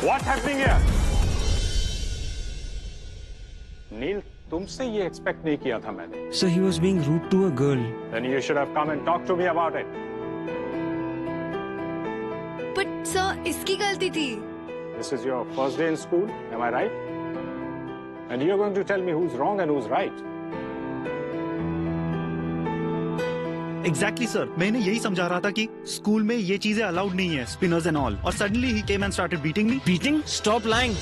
What's happening here? नील, तुमसे ये expect नहीं किया था मैंने। So he was being rude to a girl. Then you should have come and talked to me about it. But sir, इसकी गलती थी। This is your first day in school, am I right? And you're going to tell me who's wrong and who's right. Exactly, sir. मैं इन्हें यही समझा रहा था कि स्कूल में ये चीजें अलाउड नहीं है, spinners and all. और suddenly he came and started beating me. Beating? Stop lying.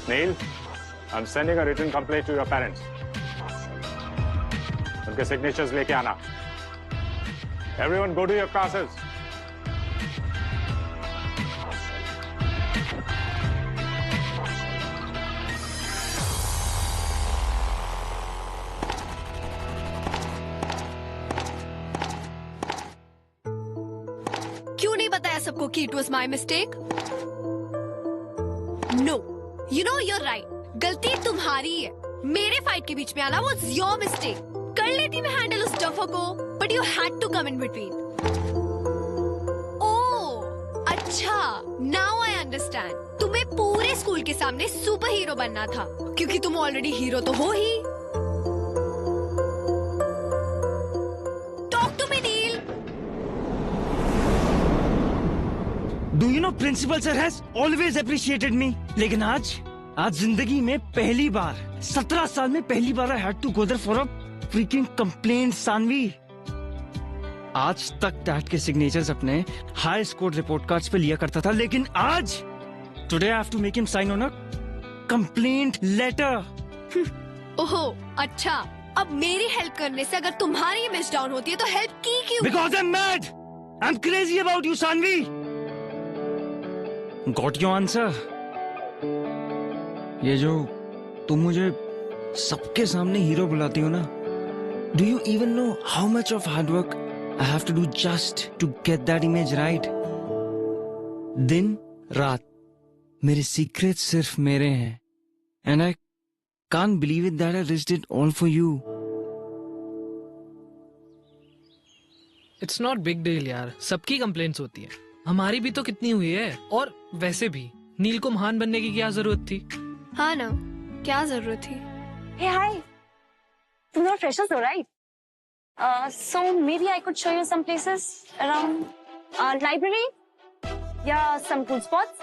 Neil, I'm sending a written complaint to your parents. उनके signatures लेके आना. Everyone go to your classes. क्यों नहीं बताया सबको कि it was my mistake? No, you know you're right. गलती तुम्हारी है। मेरे फाइट के बीच में आना was your mistake. कर लेती मैं हैंडल उस डफर को, but you had to come in between. ओह, अच्छा, now I understand. तुम्हें पूरे स्कूल के सामने सुपर हीरो बनना था, क्योंकि तुम ऑलरेडी हीरो तो हो ही। Talk to me, Neil. Do you know principal sir has always appreciated me? लेकिन आज जिंदगी में पहली बार 17 साल में पहली बार I had to go there for a freaking complaint, Saanvi. आज तक डैड के सिग्नेचर्स अपने हाई स्कोर रिपोर्ट कार्ड्स पे लिया करता था, लेकिन आज today I have to make him sign on a complaint letter. ओहो, अच्छा, अब मेरी हेल्प करने से अगर तुम्हारी इमेज डाउन होती है तो हेल्प की क्यों? Because I'm mad. I'm crazy about you, Sanvi. Got your answer? ये जो तुम मुझे सबके सामने हीरो बुलाती हो ना, Do you even know how much of hard work I have to do just to get that image right? दिन रात मेरे सीक्रेट सिर्फ मेरे हैं, and I can't believe it that I risked it all for you. It's not big deal यार, सबकी complaints होती है, हमारी भी तो कितनी हुई है। और वैसे भी नील को महान बनने की क्या जरूरत थी? हाँ ना, क्या जरूरत थी? Hey, hi. You're not freshers though, right? So maybe I could show you some places around library या some cool spots.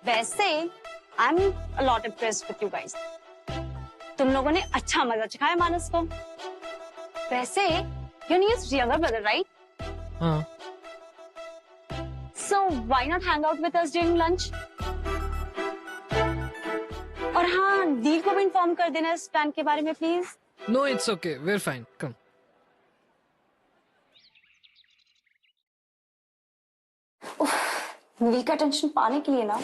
वैसे I'm a lot impressed with you guys. तुम लोगों ने अच्छा मजा चखाया मानस को। वैसे your Neil's younger brother, right? हाँ। So why not hang out with us during lunch? और हाँ, नील को भी इन्फॉर्म कर देना इस प्लान के बारे में please. No, it's okay, we are fine, come. Neel का टेंशन पाने के लिए ना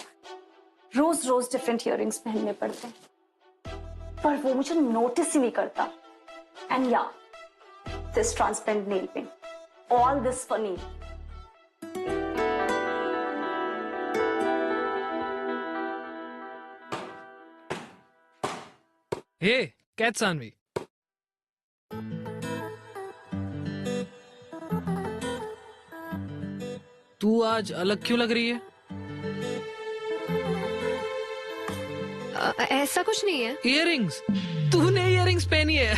रोज रोज डिफरेंट इयररिंग्स पहनने पड़ते हैं, पर वो मुझे नोटिस ही नहीं करता। एंड या this transparent nail paint, all this for nail. Hey catch Saanvi, तू आज अलग क्यों लग रही है? ऐसा कुछ नहीं है। इयररिंग्स? तूने इयररिंग्स पहनी है?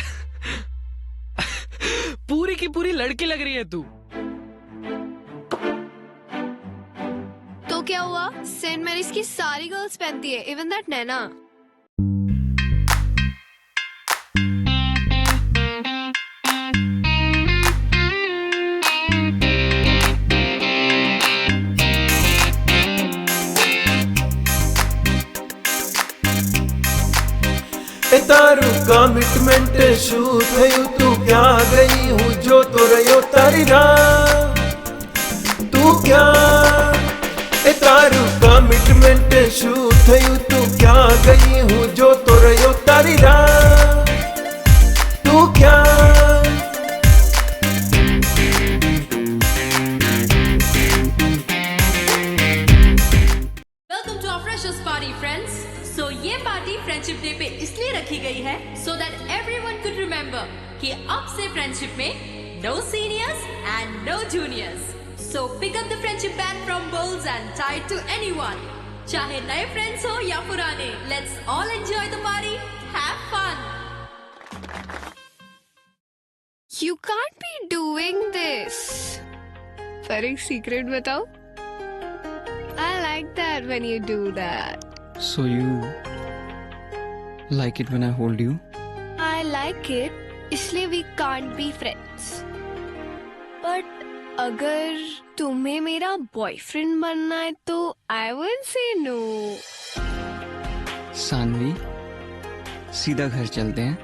पूरी की पूरी लड़की लग रही है तू। तो क्या हुआ? सेंट मैरीज की सारी गर्ल्स पहनती है, इवन दैट नैना। तारू कमिटमेंट शू थयु तू क्या गई हूँ जो तो रयो तारी राह तू क्या तारू कमिटमेंट शू थयु तू क्या गई हूँ जो तो रयो तारी राह तू क्या। Welcome to our freshers party friends. So ये पार्टी फ्रेंडशिप डे पे इसलिए रखी गई है so that everyone could remember कि अब से फ्रेंडशिप में no seniors and no juniors. So pick up the friendship band from bowls and tie it to anyone. चाहे नए फ्रेंड्स हो या पुराने, let's all enjoy the party, have fun. You can't be doing this. पर एक secret बताओ? I like that when you do that. So you like it when I hold you? I like it, इसलिए we can't be friends. But अगर तुम्हें मेरा boyfriend बनना है तो I will say no. Saanvi, सीधा घर चलते हैं।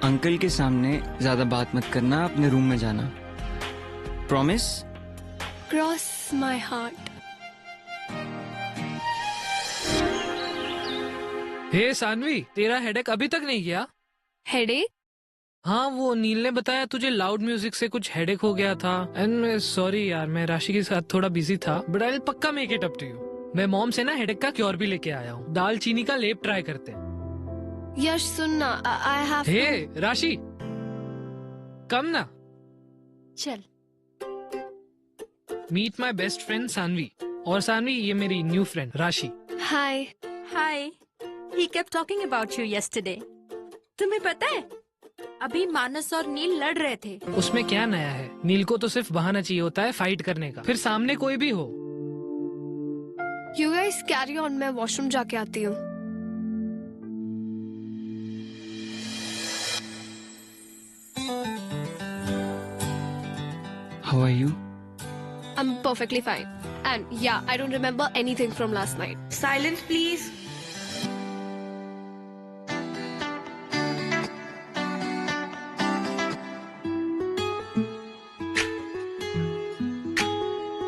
अंकल के सामने ज्यादा बात मत करना, अपने रूम में जाना। प्रॉमिस? Cross my heart. हे सानवी, तेरा हेडेक अभी तक नहीं गया? Headache? हाँ, वो नील ने बताया तुझे लाउड म्यूजिक से कुछ हेडेक हो गया था। एंड सॉरी यार, मैं राशि के साथ थोड़ा बिजी था, बट आई पक्का make it up to you. मैं मॉम से ना हेडेक का क्योर भी लेके आया हूँ। दाल चीनी का लेप ट्राई करते हैं। यश सुनना, I have हे राशि, कम ना। चल। Meet my best friend Saanvi. और सानवी, ये मेरी new friend Rashi. Hi. Hi. He kept talking about you yesterday. तुम्हें पता है, अभी मानस और नील लड़ रहे थे। उसमें क्या नया है? नील को तो सिर्फ बहाना चाहिए होता है फाइट करने का, फिर सामने कोई भी हो। You guys carry on, मैं वॉशरूम जाके आती हूँ। How are you? I'm perfectly fine. And yeah, I don't remember anything from last night. Silence please.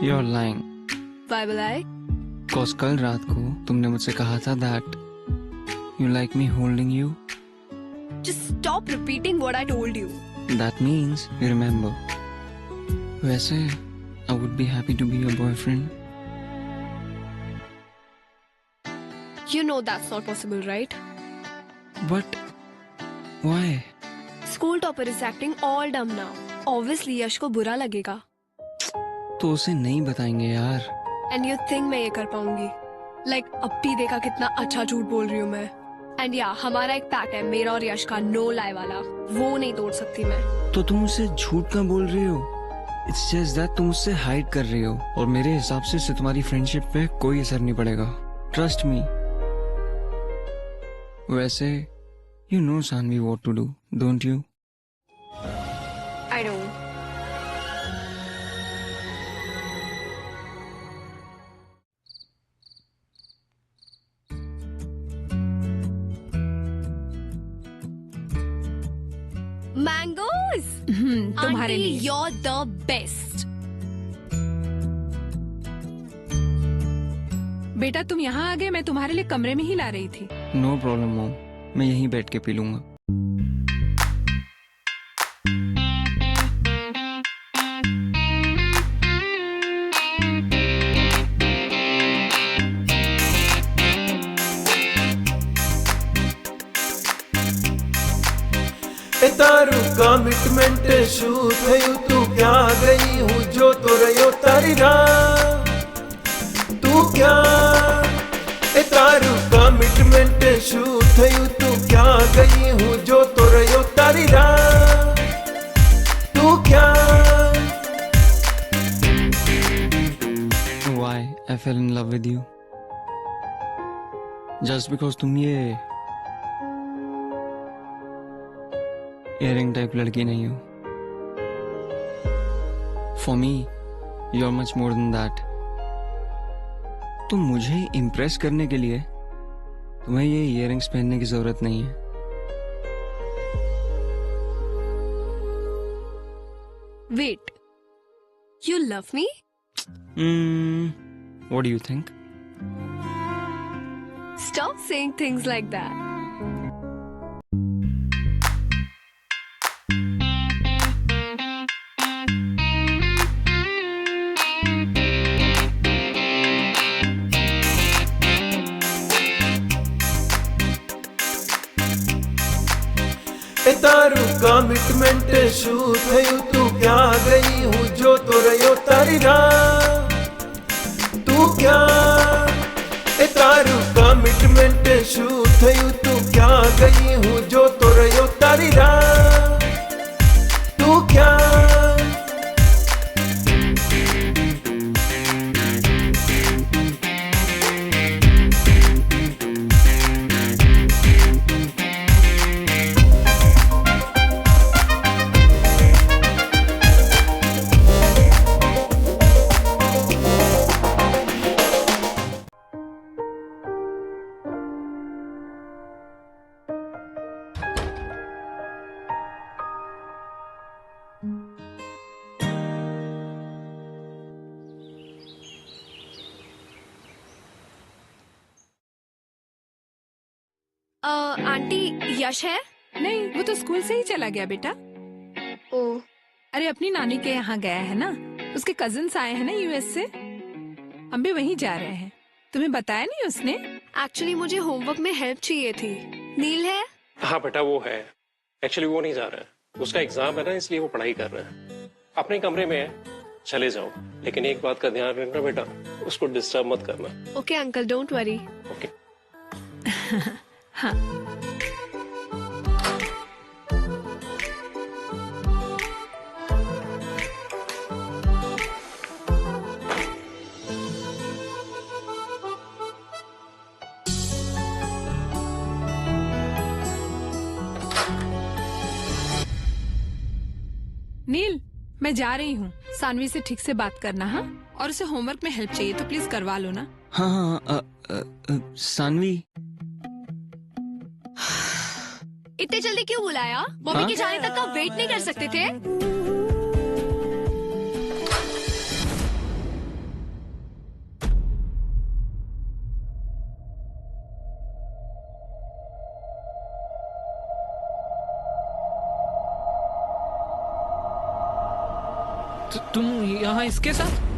You're lying. Why will I? Cause कल रात को तुमने मुझसे कहा था that you like me holding you. Just stop repeating what I told you. That means you remember. वैसे I would be happy to be your boyfriend. You know that's not possible, right? But why? School topper is acting all dumb now. Obviously यश को बुरा लगेगा. तो उसे नहीं बताएंगे यार। And you think मैं ये कर पाऊंगी? Like अब भी देखा कितना अच्छा झूठ बोल रही हूँ मैं. And yeah, हमारा एक पैक्ट है, मेरा और यश का, no lie वाला. वो नहीं तोड़ सकती मैं. तो तुम उसे झूठ क्यों बोल रही हो? It's just that तुम उससे हाइड कर रही हो, और मेरे हिसाब से इससे तुम्हारी फ्रेंडशिप पे कोई असर नहीं पड़ेगा। Trust me. वैसे you know Sanvi what to do, don't you? I don't. Mangoes! तुम्हारे Auntie, लिए। you're the best. बेटा तुम यहाँ आ गए, मैं तुम्हारे लिए कमरे में ही ला रही थी। No problem mom, मैं यहीं बैठ के पी लूंगा। तारू कमिटमेंट शू थयु तू क्या गई हूँ जो तो रयो तारी राह तू क्या तारू कमिटमेंट शू थयु तू क्या गई हूँ जो तो रयो तारी राह तू क्या Why I fell in love with you? Just because तुम ये इयरिंग टाइप लड़की नहीं हो। For me, you're much more than that. तो मुझे इम्प्रेस करने के लिए तुम्हें ये इयरिंग्स पहनने की जरूरत नहीं है। Wait. You love me? What do you think? Stop saying things like that. तारू कमिटमेंट शू थयु तू क्या गई हूँ जो तो रयो तारी राह तू क्या એ તારું કમિટમેન્ટ શું થયું તું ક્યાં ગઈ હું જોતો રહ્યો તારી રાહ તું ક્યાં आंटी यश है? नहीं, वो तो स्कूल से ही चला गया बेटा। ओ अरे अपनी नानी के यहाँ गया है ना, उसके कजिन्स आए हैं ना यूएस से, हम भी वहीं जा रहे हैं। तुम्हें बताया नहीं उसने? एक्चुअली मुझे होमवर्क में हेल्प चाहिए थी। नील है? हाँ बेटा वो है, एक्चुअली वो नहीं जा रहा है, उसका एग्जाम है ना इसलिए वो पढ़ाई कर रहा है। अपने कमरे में है, चले जाओ, लेकिन एक बात का ध्यान रखना बेटा, उसको डिस्टर्ब मत करना। Okay uncle, don't worry. Okay. हाँ। नील, मैं जा रही हूँ, सानवी से ठीक से बात करना। हाँ, और उसे होमवर्क में हेल्प चाहिए तो प्लीज करवा लो ना। हाँ हाँ सानवी, इतने जल्दी क्यों बुलाया? मम्मी के जाने तक का वेट नहीं कर सकते थे? तुम यहाँ इसके साथ?